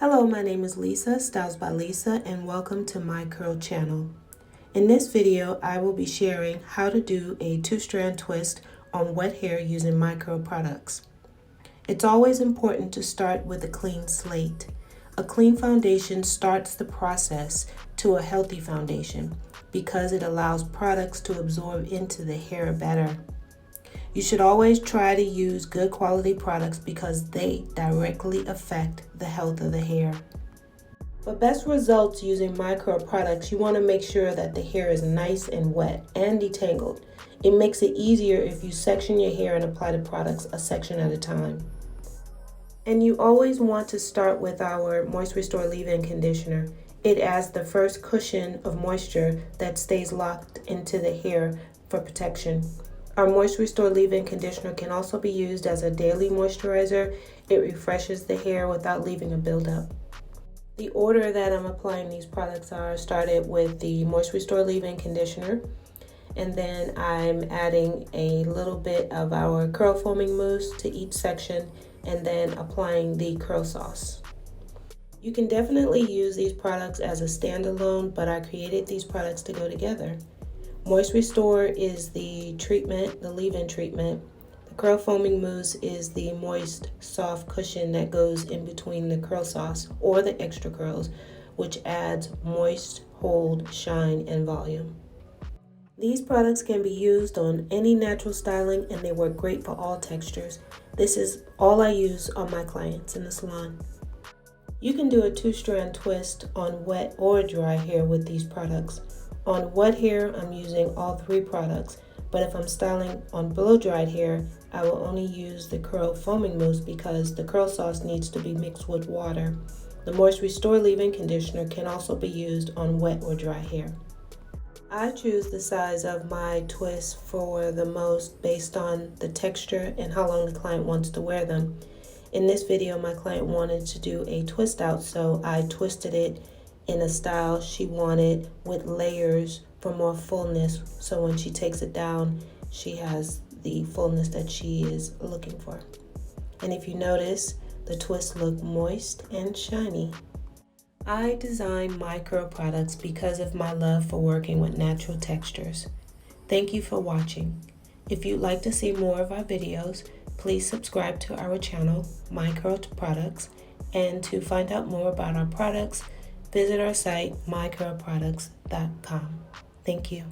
Hello, my name is Lisa, Styles by Lisa, and welcome to my curl channel. In this video, I will be sharing how to do a two-strand twist on wet hair using my curl products. It's always important to start with a clean slate. A clean foundation starts the process to a healthy foundation because it allows products to absorb into the hair better. You should always try to use good quality products because they directly affect the health of the hair. For best results using my curl products, you want to make sure that the hair is nice and wet and detangled. It makes it easier if you section your hair and apply the products a section at a time. And you always want to start with our Moist Restore Leave-In Conditioner. It adds the first cushion of moisture that stays locked into the hair for protection. Our Moist Restore Leave-In Conditioner can also be used as a daily moisturizer. It refreshes the hair without leaving a buildup. The order that I'm applying these products are started with the Moist Restore Leave-In Conditioner, and then I'm adding a little bit of our curl foaming mousse to each section, and then applying the curl sauce. You can definitely use these products as a standalone, but I created these products to go together. Moist Restore is the treatment, the leave-in treatment. The curl foaming mousse is the moist, soft cushion that goes in between the curl sauce or the extra curls, which adds moist, hold, shine, and volume. These products can be used on any natural styling and they work great for all textures. This is all I use on my clients in the salon. You can do a two-strand twist on wet or dry hair with these products. On wet hair, I'm using all three products, but if I'm styling on blow-dried hair, I will only use the curl foaming mousse because the curl sauce needs to be mixed with water. The Moist Restore Leave-In Conditioner can also be used on wet or dry hair. I choose the size of my twists for the most based on the texture and how long the client wants to wear them. In this video, my client wanted to do a twist out, so I twisted it in a style she wanted with layers for more fullness, so when she takes it down, she has the fullness that she is looking for. And if you notice, the twists look moist and shiny. I design my curl products because of my love for working with natural textures. Thank you for watching. If you'd like to see more of our videos, please subscribe to our channel, My Curl Products, and to find out more about our products, visit our site, mycurlproducts.com. Thank you.